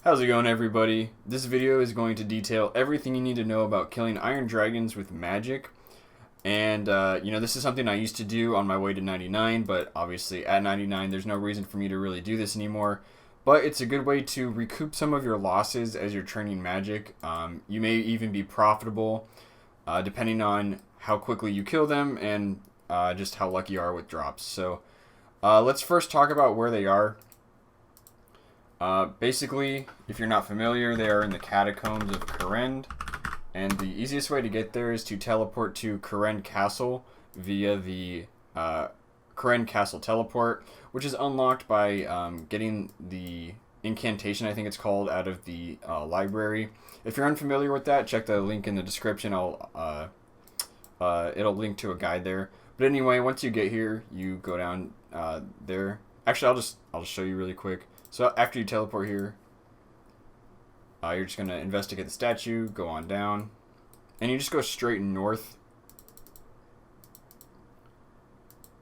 How's it going, everybody? This video is going to detail everything you need to know about killing iron dragons with magic. And, this is something I used to do on my way to 99, but obviously at 99 there's no reason for me to really do this anymore. But it's a good way to recoup some of your losses as you're training magic. You may even be profitable, depending on how quickly you kill them and just how lucky you are with drops. So let's first talk about where they are. Basically, if you're not familiar, they are in the catacombs of Kourend, and the easiest way to get there is to teleport to Kourend Castle via the Kourend Castle teleport, which is unlocked by getting the incantation, I think it's called, out of the library. If you're unfamiliar with that, check the link in the description. It'll link to a guide there. But anyway, once you get here, you go down there. Actually, I'll just show you really quick. So after you teleport here, you're just going to investigate the statue, go on down, and you just go straight north,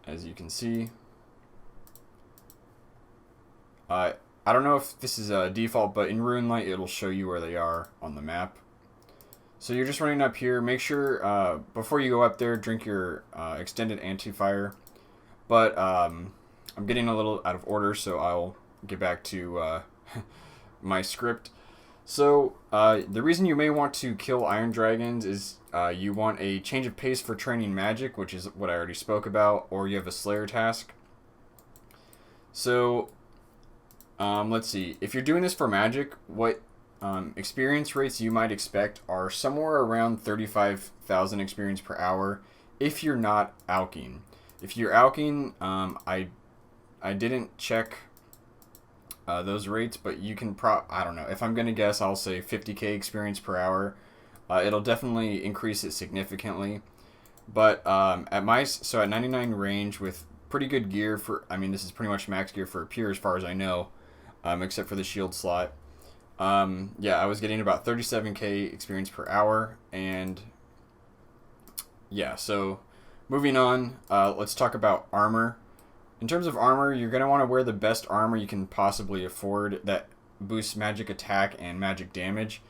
as you can see. I don't know if this is a default, but in Ruinlight it'll show you where they are on the map. So you're just running up here. Make sure before you go up there, drink your extended antifire. But I'm getting a little out of order, so I'll get back to my script. So the reason you may want to kill iron dragons is you want a change of pace for training magic, which is what I already spoke about, or you have a slayer task. So let's see, if you're doing this for magic, what experience rates you might expect are somewhere around 35,000 experience per hour if you're not alching. If you're alching, I didn't check those rates, but you can I don't know, if I'm gonna guess, I'll say 50k experience per hour. It'll definitely increase it significantly, but at 99 range with pretty good gear for, this is pretty much max gear for a peer as far as I know, except for the shield slot. Yeah, I was getting about 37k experience per hour, and yeah, so moving on, let's talk about armor. In terms of armor, you're going to want to wear the best armor you can possibly afford that boosts magic attack and magic damage.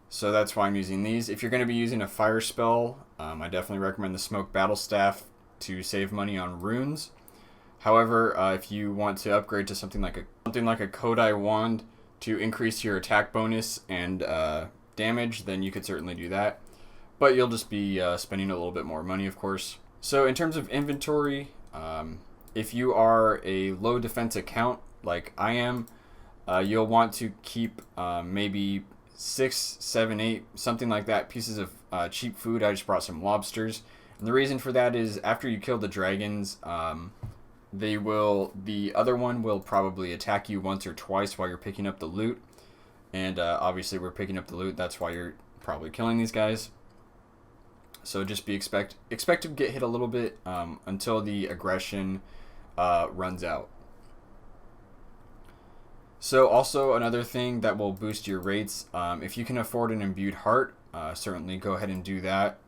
So that's why I'm using these. If you're going to be using a fire spell, I definitely recommend the Smoke Battle Staff to save money on runes. However, if you want to upgrade to something like a Kodai Wand to increase your attack bonus and damage, then you could certainly do that. But you'll just be spending a little bit more money, of course. So in terms of inventory, if you are a low defense account like I am, you'll want to keep maybe 6, 7, 8, something like that, pieces of cheap food. I just brought some lobsters. And the reason for that is after you kill the dragons, the other one will probably attack you once or twice while you're picking up the loot. And obviously we're picking up the loot, that's why you're probably killing these guys. So just expect to get hit a little bit until the aggression runs out. So also another thing that will boost your rates, if you can afford an imbued heart, certainly go ahead and do that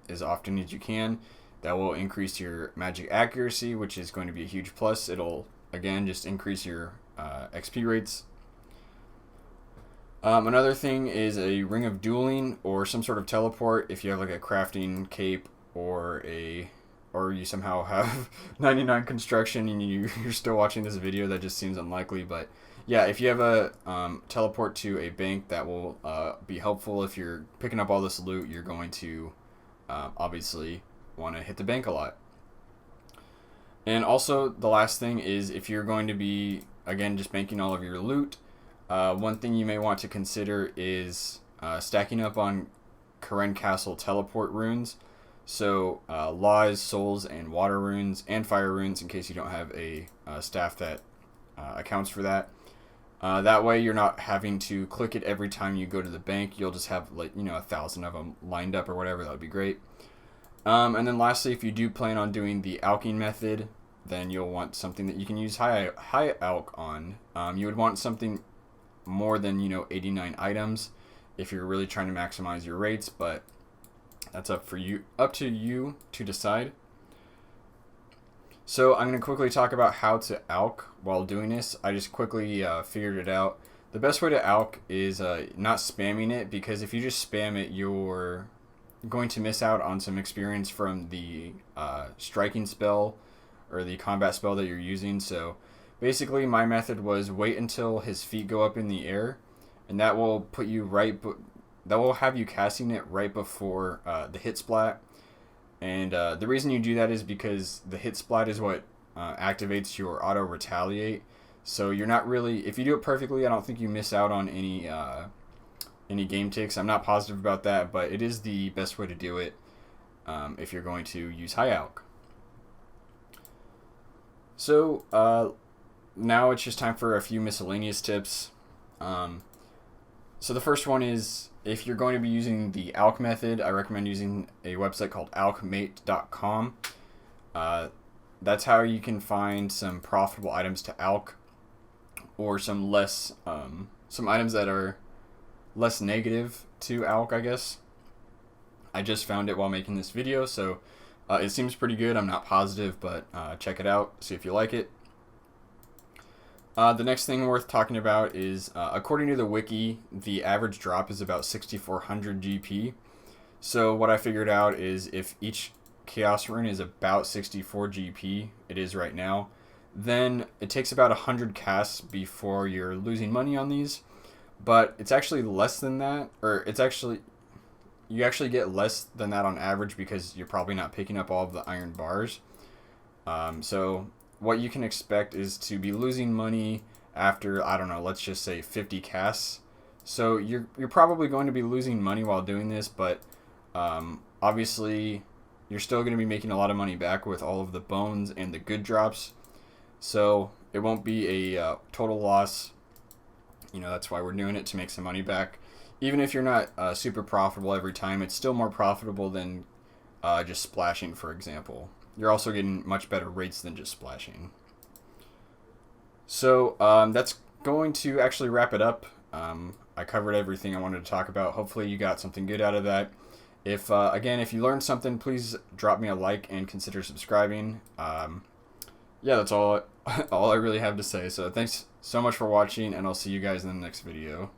as often as you can. That will increase your magic accuracy, which is going to be a huge plus. It'll again just increase your XP rates. Another thing is a ring of dueling or some sort of teleport. If you have like a crafting cape or you somehow have 99 construction and you're still watching this video, that just seems unlikely. But yeah, if you have a teleport to a bank, that will be helpful. If you're picking up all this loot, you're going to obviously want to hit the bank a lot. And also the last thing is, if you're going to be, again, just banking all of your loot, one thing you may want to consider is stacking up on Kourend Castle teleport runes. So laws, souls, and water runes, and fire runes, in case you don't have a staff that accounts for that. That way you're not having to click it every time you go to the bank. You'll just have 1,000 of them lined up or whatever. That would be great. And then lastly, if you do plan on doing the alching method, then you'll want something that you can use high alch on. You would want something more than 89 items if you're really trying to maximize your rates, but that's up to you to decide. So I'm going to quickly talk about how to alch while doing this. I just quickly figured it out. The best way to alch is not spamming it, because if you just spam it, you're going to miss out on some experience from the striking spell or the combat spell that you're using. So basically my method was wait until his feet go up in the air, and that will put you that will have you casting it right before the hit splat. And the reason you do that is because the hit splat is what activates your auto retaliate. So you're not really, if you do it perfectly, I don't think you miss out on any game ticks. I'm not positive about that, but it is the best way to do it if you're going to use high alch. So now it's just time for a few miscellaneous tips. So the first one is, if you're going to be using the alch method, I recommend using a website called alchmate.com. That's how you can find some profitable items to alch, or some items that are less negative to alch, I guess. I just found it while making this video, so it seems pretty good. I'm not positive, but check it out, see if you like it. The next thing worth talking about is, according to the wiki, the average drop is about 6,400 GP. So what I figured out is, if each Chaos Rune is about 64 GP, it is right now, then it takes about 100 casts before you're losing money on these. But it's actually less than that, or you actually get less than that on average, because you're probably not picking up all of the iron bars. So what you can expect is to be losing money after, I don't know, let's just say 50 casts. So you're probably going to be losing money while doing this, but obviously you're still going to be making a lot of money back with all of the bones and the good drops. So it won't be a total loss. You know, that's why we're doing it, to make some money back. Even if you're not super profitable every time, it's still more profitable than just splashing, for example. You're also getting much better rates than just splashing. So that's going to actually wrap it up. I covered everything I wanted to talk about. Hopefully you got something good out of that. If again, if you learned something, please drop me a like and consider subscribing. Yeah, that's all I really have to say. So thanks so much for watching, and I'll see you guys in the next video.